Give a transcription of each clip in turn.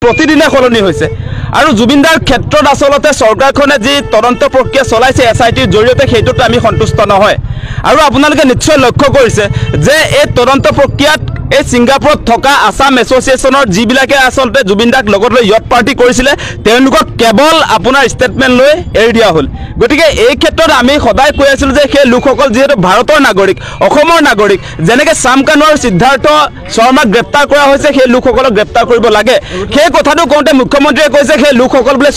प्रतिदिने सलनी হৈছে আৰু জুবিনদাৰ ক্ষেত্ৰত আসলতে চৰকাৰখনে যি তদন্ত প্ৰক্ৰিয়া চলাইছে এসআইটিৰ জৰিয়তে সেইটোত আমি সন্তুষ্ট নহয় আৰু আপোনালোকে নিশ্চয় লক্ষ্য কৰিছে যে এই তদন্ত প্ৰক্ৰিয়াত এই সিঙ্গাপুৰত থকা আসাম এছ'চিয়েশ্যনৰ যিবিলাকে আসলতে জুবিনদাক লগত লৈ ইয়ত পাৰ্টি কৰিছিলে তেওঁলোকক কেৱল আপোনাৰ ষ্টেটমেন্ট লৈ এৰি দিয়া হ'ল গতিকে এই ক্ষেত্ৰত আমি সদায় কৈ আছিলো যে সেই লোকসকল যেহেতু ভাৰতৰ নাগৰিক অসমৰ নাগৰিক যেনেকৈ সাম কানু আৰু সিদ্ধাৰ্থ শৰ্মাক গ্ৰেপ্তাৰ কৰা হৈছে সেই লোকসকলক গ্ৰেপ্তাৰ কৰিব লাগে সেই কথাটো কওঁতে মুখ্যমন্ত্ৰীয়ে কৈছে সেই লোকসকল বোলে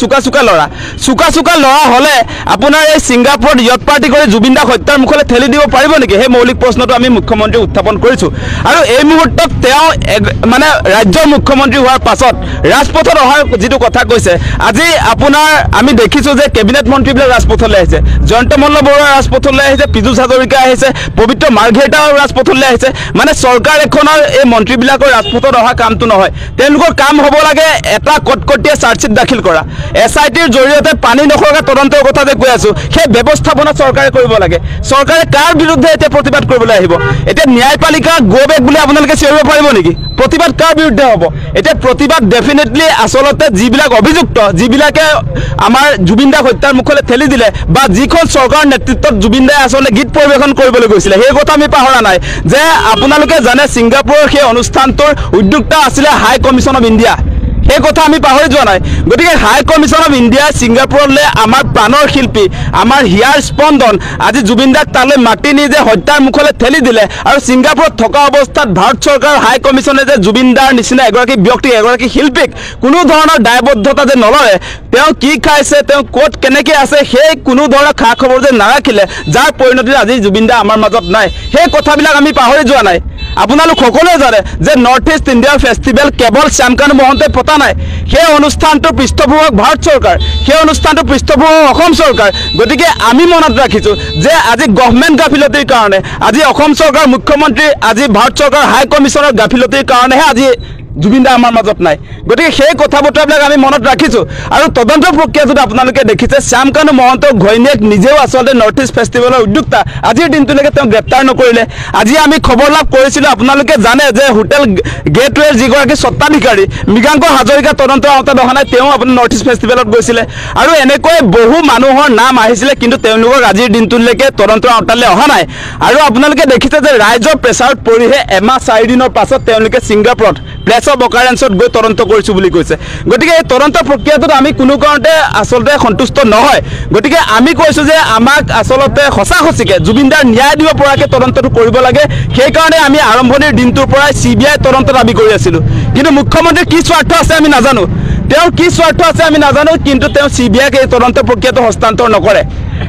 চুকা লৰা হলে আপোনাৰ এই সিঙ্গাপুৰত ইয়ত পাৰ্টি কৰি জুবিনদাক হত্যাৰ মুখলৈ ঠেলি দিব পাৰিব নেকি সেই মৌলিক প্ৰশ্নটো আমি মুখ্যমন্ত্ৰীক উত্থাপন কৰিছো আৰু এই মুহূৰ্তত তেওঁ মানে ৰাজ্যৰ মুখ্যমন্ত্ৰী হোৱাৰ পাছত ৰাজপথত অহাৰ যেটো কথা কৈছে আজি আপোনাৰ আমি দেখিছো যে কেবিনেট মন্ত্ৰীবিলাক ৰাজপথলৈ আহিছে জয়ন্ত মল্ল বৰুৱা ৰাজপথলৈ আহিছে পীযুষ হাজৰিকা আহিছে পবিত্ৰ মাৰ্ঘেৰিটাও ৰাজপথলৈ আহিছে মানে চৰকাৰ এখনৰ এই মন্ত্ৰীবিলাকৰ ৰাজপথত অহা কামটো নহয় তেওঁলোকৰ কাম হ'ব লাগে এটা কটকটীয়া চাৰ্জশিট দাখিল কৰা এসআইটিৰ জৰিয়তে পানী নখৰকা তদন্তৰ কথা যে কৈ আছো সেই ব্যৱস্থাপনা চৰকাৰে কৰিব লাগে চৰকাৰে কাৰ বিৰুদ্ধে এতিয়া প্ৰতিবাদ কৰিবলৈ আহিব এতিয়া ন্যায়পালিকা গো বেক বুলি আপোনালোকে চিঞৰিব পাৰিব নেকি প্ৰতিবাদ কাৰ বিৰুদ্ধে হ'ব এতিয়া প্ৰতিবাদ ডেফিনেটলি আসলতে যিবিলাক অভিযুক্ত যিবিলাকে আমাৰ জুবিনদাক হত্যাৰ মুখলৈ ঠেলি দিলে বা যিখন চৰকাৰ নেতৃত্বত জুবিনদাই আসলতে গীত পৰিৱেশন কৰিবলৈ গৈছিলে সেই কথা আমি পাহৰা নাই যে আপোনালোকে জানে সিঙ্গাপুৰৰ সেই অনুষ্ঠানটোৰ উদ্যোক্তা আছিলে হাই কমিশ্যন অফ ইণ্ডিয়া এই কথা আমি পাহৰি যোৱা নাই গতিকে হাই কমিশ্যন অফ ইণ্ডিয়া সিঙ্গাপুৰলৈ আমাৰ প্ৰাণৰ শিল্পী আমাৰ হিয়াৰ স্পন্দন আজি জুবিনদাক তালৈ মাতি নি যে হত্যাৰ মুখলৈ ঠেলি দিলে আৰু সিঙ্গাপুৰত থকা অৱস্থাত ভাৰত চৰকাৰ হাই কমিশ্যনে যে জুবিনদাৰ নিচিনা এগৰাকী ব্যক্তি এগৰাকী শিল্পীক কোনো ধৰণৰ দায়বদ্ধতা যে নলয় তেওঁ কি খাইছে তেওঁ ক'ত কেনেকৈ আছে সেই কোনো ধৰণৰ খা খবৰ যে নাৰাখিলে যাৰ পৰিণতিত আজি জুবিনদা আমাৰ মাজত নাই সেই কথাবিলাক আমি পাহৰি যোৱা নাই আপোনালোক সকলোৱে জানে যে নৰ্থ ইষ্ট ইণ্ডিয়া ফেষ্টিভেল কেৱল শ্যাম কানু মহন্তই পতা নাই সেই অনুষ্ঠানটোৰ পৃষ্ঠভূমক ভাৰত চৰকাৰ সেই অনুষ্ঠানটোৰ পৃষ্ঠভূমক অসম চৰকাৰ গতিকে আমি মনত ৰাখিছো যে আজি গভৰ্ণমেণ্ট গাফিলতিৰ কাৰণে আজি অসম চৰকাৰ মুখ্যমন্ত্ৰী আজি ভাৰত চৰকাৰ হাই কমিশ্যনৰ গাফিলতিৰ কাৰণেহে আজি জুবিনদা আমাৰ মাজত নাই গতিকে সেই কথা বতৰাবিলাক আমি মনত ৰাখিছো আৰু তদন্ত প্ৰক্ৰিয়াটোত আপোনালোকে দেখিছে শ্যাম কানু মহন্তৰ ঘৈণীয়েক নিজেও আসলতে নৰ্থ ইষ্ট ফেষ্টিভেলৰ উদ্যোক্তা আজিৰ দিনটোলৈকে তেওঁ গ্ৰেপ্তাৰ নকৰিলে আজি আমি খবৰ লাভ কৰিছিলো আপোনালোকে জানে যে হোটেল গেটৱেৰ যিগৰাকী স্বত্বাধিকাৰী মৃগাংক হাজৰিকা তদন্তৰ আওতাত অহা নাই তেওঁ আপোনাৰ নৰ্থ ইষ্ট ফেষ্টিভেলত গৈছিলে আৰু এনেকৈ বহু মানুহৰ নাম আহিছিলে কিন্তু তেওঁলোকক আজিৰ দিনটোলৈকে তদন্তৰ আওতালৈ অহা নাই আৰু আপোনালোকে দেখিছে যে ৰাইজৰ প্ৰেছাৰত পৰিহে এমাহ 4 দিনৰ পাছত তেওঁলোকে সিঙ্গাপুৰত প্লেছ অফ অকাৰেন্সত গৈ তদন্ত কৰিছো বুলি কৈছে গতিকে এই তদন্ত প্ৰক্ৰিয়াটোত আমি কোনো কাৰণতে আসলতে সন্তুষ্ট নহয় গতিকে আমি কৈছো যে আমাক আসলতে সঁচাকে জুবিনদাৰ ন্যায় দিব পৰাকে তদন্তটো কৰিব লাগে সেই কাৰণে আমি আৰম্ভণিৰ দিনটোৰ পৰাই সিবিআই তদন্ত দাবী কৰি আছিলো কিন্তু মুখ্যমন্ত্ৰীৰ কি স্বাৰ্থ আছে আমি নাজানো তেওঁৰ কি স্বাৰ্থ আছে আমি নাজানো কিন্তু তেওঁ সিবিআইক এই তদন্ত প্ৰক্ৰিয়াটো হস্তান্তৰ নকৰে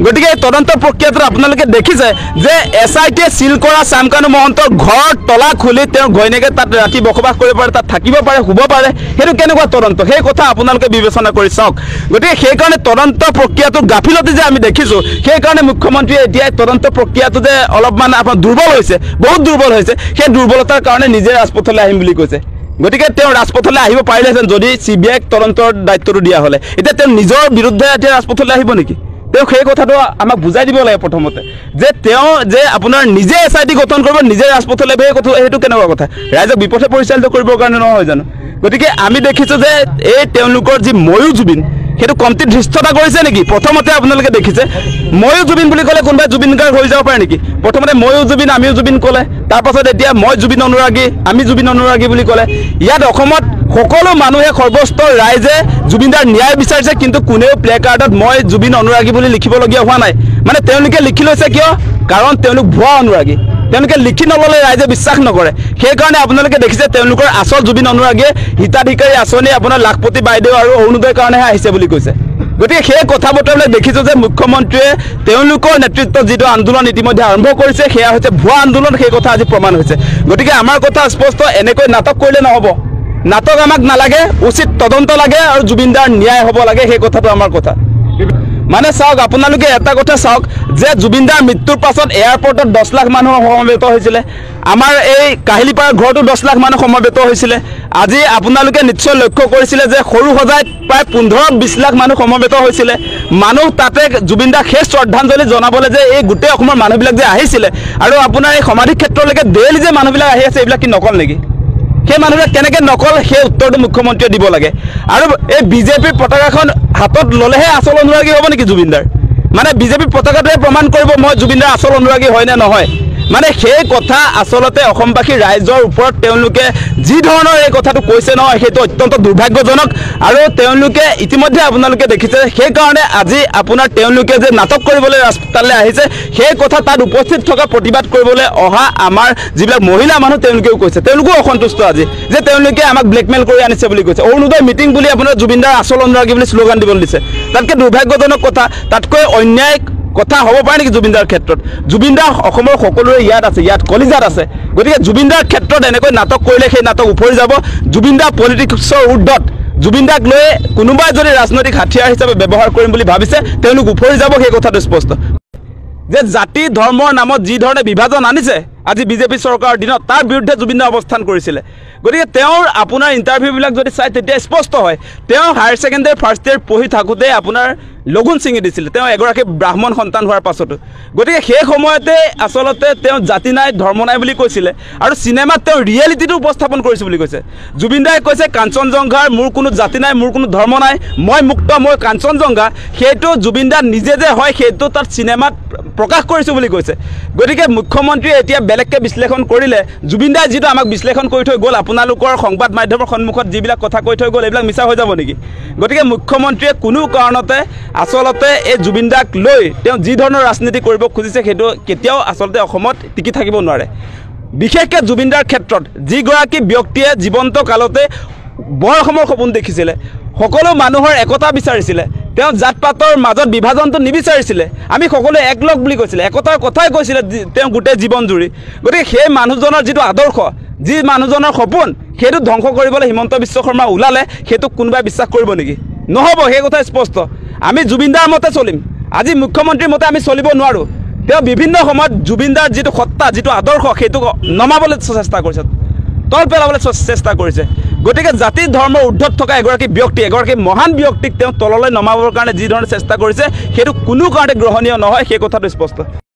গতিকে এই তদন্ত প্ৰক্ৰিয়াটোত আপোনালোকে দেখিছে যে এসআইটিয়ে সিল কৰা শ্যাম কানু মহন্তৰ ঘৰ তলা খুলি তেওঁৰ ঘৈণীয়েকে তাত ৰাতি বসবাস কৰিব পাৰে তাত থাকিব পাৰে শুব পাৰে সেইটো কেনেকুৱা তদন্ত সেই কথা আপোনালোকে বিবেচনা কৰি চাওক গতিকে সেই কাৰণে তদন্ত প্ৰক্ৰিয়াটো গাফিলতি যে আমি দেখিছো সেই কাৰণে মুখ্যমন্ত্ৰীয়ে এতিয়া তদন্ত প্ৰক্ৰিয়াটো যে অলপমান আপোনাৰ দুৰ্বল হৈছে বহুত দুৰ্বল হৈছে সেই দুৰ্বলতাৰ কাৰণে নিজে ৰাজপথলৈ আহিম বুলি কৈছে গতিকে তেওঁ ৰাজপথলৈ আহিব পাৰিলেহেঁতেন যদি সিবিআইক তদন্তৰ দায়িত্বটো দিয়া হ'লে এতিয়া তেওঁ নিজৰ বিৰুদ্ধে এতিয়া ৰাজপথলৈ আহিব নেকি তেওঁ সেই কথাটো আমাক বুজাই দিব লাগে প্ৰথমতে যে তেওঁ যে আপোনাৰ নিজে এসআইটি গঠন কৰিব নিজে ৰাজপথলৈ আহিব কথা সেইটো কেনেকুৱা কথা ৰাইজক বিপথে পৰিচালিত কৰিবৰ কাৰণে নহয় জানো গতিকে আমি দেখিছো যে এই তেওঁলোকৰ যি ময়ূ জুবিন সেইটো কমতি ধৃষ্টতা কৰিছে নেকি প্ৰথমতে আপোনালোকে দেখিছে ময়ূ জুবিন বুলি ক'লে কোনোবাই জুবিন গাৰ্গ হৈ যাব পাৰে নেকি প্ৰথমতে ময়ূ জুবিন আমিও জুবিন ক'লে তাৰপাছত এতিয়া মই জুবিন অনুৰাগী আমি জুবিন অনুৰাগী বুলি ক'লে ইয়াত অসমত সকলো মানুহে সৰ্বস্তৰ ৰাইজে জুবিনদাৰ ন্যায় বিচাৰিছে কিন্তু কোনেও প্লে কাৰ্ডত মই জুবিন অনুৰাগী বুলি লিখিবলগীয়া হোৱা নাই মানে তেওঁলোকে লিখি লৈছে কিয় কাৰণ তেওঁলোক ভুৱা অনুৰাগী তেওঁলোকে লিখি নললে ৰাইজে বিশ্বাস নকৰে সেই কাৰণে আপোনালোকে দেখিছে তেওঁলোকৰ আসল জুবিন অনুৰাগীয়ে হিতাধিকাৰী আঁচনি আপোনাৰ লাখপতি বাইদেউ আৰু অৰুণোদয়ৰ কাৰণেহে আহিছে বুলি কৈছে গতিকে সেই কথা বতৰাবিলাক দেখিছো যে মুখ্যমন্ত্ৰীয়ে তেওঁলোকৰ নেতৃত্বত যিটো আন্দোলন ইতিমধ্যে আৰম্ভ কৰিছে সেয়া হৈছে ভুৱা আন্দোলন সেই কথা আজি প্ৰমাণ হৈছে গতিকে আমাৰ কথা স্পষ্ট এনেকৈ নাটক কৰিলে নহ'ব নাটক আমাক নালাগে উচিত তদন্ত লাগে আৰু জুবিনদাৰ ন্যায় হ'ব লাগে সেই কথাটো আমাৰ কথা মানে চাওক আপোনালোকে এটা কথা চাওক যে জুবিনদাৰ মৃত্যুৰ পাছত এয়াৰপৰ্টত 10 লাখ মানুহ সমবেত হৈছিলে আমাৰ এই কাহিলিপাৰা ঘৰটো 10 লাখ মানুহ সমবেত হৈছিলে আজি আপোনালোকে নিশ্চয় লক্ষ্য কৰিছিলে যে সৰু সজাই প্ৰায় 15-20 লাখ মানুহ সমবেত হৈছিলে মানুহ তাতে জুবিনদাক শেষ শ্ৰদ্ধাঞ্জলি জনাবলৈ যে এই গোটেই অসমৰ মানুহবিলাক যে আহিছিলে আৰু আপোনাৰ এই সমাধি ক্ষেত্ৰলৈকে ডেইলি যে মানুহবিলাক আহি আছে এইবিলাক কি নকল নেকি সেই মানুহটোৱে কেনেকৈ নকল সেই উত্তৰটো মুখ্যমন্ত্ৰীয়ে দিব লাগে আৰু এই বিজেপিৰ পতাকাখন হাতত ল'লেহে আচল অনুৰাগী হ'ব নেকি জুবিনদাৰ মানে বিজেপিৰ পতাকাটোৱে প্ৰমাণ কৰিব মই জুবিনদাৰ আচল অনুৰাগী হয় নে নহয় মানে সেই কথা আসলতে অসমবাসী ৰাইজৰ ওপৰত তেওঁলোকে যি ধৰণৰ এই কথাটো কৈছে নহয় সেইটো অত্যন্ত দুৰ্ভাগ্যজনক আৰু তেওঁলোকে ইতিমধ্যে আপোনালোকে দেখিছে সেই কাৰণে আজি আপোনাৰ তেওঁলোকে যে নাটক কৰিবলৈ ৰাস্তালৈ আহিছে সেই কথা তাত উপস্থিত থকা প্ৰতিবাদ কৰিবলৈ অহা আমাৰ যিবিলাক মহিলা মানুহ তেওঁলোকেও কৈছে তেওঁলোকো অসন্তুষ্ট আজি যে তেওঁলোকে আমাক ব্লেকমেইল কৰি আনিছে বুলি কৈছে অৰুণোদয় মিটিং বুলি আপোনাৰ জুবিনদাৰ আচল অনুৰাগী বুলি শ্লোগান দিবলৈ দিছে তাতকৈ দুৰ্ভাগ্যজনক কথা তাতকৈ অন্যায় কথা হ'ব পাৰে নেকি জুবিনদাৰ ক্ষেত্ৰত জুবিনদাৰ অসমৰ সকলোৰে ইয়াত আছে ইয়াত কলিজাত আছে গতিকে জুবিনদাৰ ক্ষেত্ৰত এনেকৈ নাটক কৰিলে সেই নাটক উফৰি যাব জুবিনদা পলিটিক্সৰ ঊৰ্ধত জুবিনদাক লৈ কোনোবাই যদি ৰাজনৈতিক হাতিয়াৰ হিচাপে ব্যৱহাৰ কৰিম বুলি ভাবিছে তেওঁলোক উফৰি যাব সেই কথাটো স্পষ্ট যে জাতি ধৰ্মৰ নামত যি ধৰণে বিভাজন আনিছে আজি বিজেপি চৰকাৰৰ দিনত তাৰ বিৰুদ্ধে জুবিনদা অৱস্থান কৰিছিলে গতিকে তেওঁৰ আপোনাৰ ইণ্টাৰভিউবিলাক যদি চাই তেতিয়া স্পষ্ট হয় তেওঁ হায়াৰ ছেকেণ্ডেৰী ফাৰ্ষ্ট ইয়েৰ পঢ়ি থাকোঁতে আপোনাৰ লগুণ ছিঙি দিছিলে তেওঁ এগৰাকী ব্ৰাহ্মণ সন্তান হোৱাৰ পাছতো গতিকে সেই সময়তে আচলতে তেওঁ জাতি নাই ধৰ্ম নাই বুলি কৈছিলে আৰু চিনেমাত তেওঁ ৰিয়েলিটিটো উপস্থাপন কৰিছে বুলি কৈছে জুবিনদাই কৈছে কাঞ্চনজংঘাৰ মোৰ কোনো জাতি নাই মোৰ কোনো ধৰ্ম নাই মই মুক্ত মই কাঞ্চনজংঘা সেইটো জুবিনদা নিজে যে হয় সেইটো তাত চিনেমাত প্ৰকাশ কৰিছোঁ বুলি কৈছে গতিকে মুখ্যমন্ত্ৰীয়ে এতিয়া বেলেগকৈ বিশ্লেষণ কৰিলে জুবিনদাই যিটো আমাক বিশ্লেষণ কৰি থৈ গ'ল আপোনালোকৰ সংবাদ মাধ্যমৰ সন্মুখত যিবিলাক কথা কৈ থৈ গ'ল এইবিলাক মিছা হৈ যাব নেকি গতিকে মুখ্যমন্ত্ৰীয়ে কোনো কাৰণতে আসলতে এই জুবিনদাক লৈ তেওঁ যি ধৰণৰ ৰাজনীতি কৰিব খুজিছে সেইটো কেতিয়াও আচলতে অসমত টিকি থাকিব নোৱাৰে বিশেষকৈ জুবিনদাৰ ক্ষেত্ৰত যিগৰাকী ব্যক্তিয়ে জীৱন্ত কালতে বৰ অসমৰ সপোন দেখিছিলে সকলো মানুহৰ একতা বিচাৰিছিলে তেওঁ জাত পাতৰ মাজত বিভাজনটো নিবিচাৰিছিলে আমি সকলোৱে একলগ বুলি কৈছিলে একতাৰ কথাই কৈছিলে তেওঁ গোটেই জীৱন জুৰি গতিকে সেই মানুহজনৰ যিটো আদৰ্শ যি মানুহজনৰ সপোন সেইটো ধ্বংস কৰিবলৈ হিমন্ত বিশ্ব শৰ্মা ওলালে সেইটো কোনোবাই বিশ্বাস কৰিব নেকি নহ'ব সেই কথা স্পষ্ট আমি জুবিনদাৰ মতে চলিম আজি মুখ্যমন্ত্ৰীৰ মতে আমি চলিব নোৱাৰোঁ তেওঁ বিভিন্ন সময়ত জুবিনদাৰ যিটো সত্তা যিটো আদৰ্শ সেইটো নমাবলৈ চেষ্টা কৰিছে তল পেলাবলৈ চেষ্টা কৰিছে গতিকে জাতি ধৰ্মৰ ঊৰ্ধত থকা এগৰাকী ব্যক্তি এগৰাকী মহান ব্যক্তিক তেওঁ তললৈ নমাবৰ কাৰণে যি ধৰণে চেষ্টা কৰিছে সেইটো কোনো কাৰণে গ্ৰহণীয় নহয় সেই কথাটো স্পষ্ট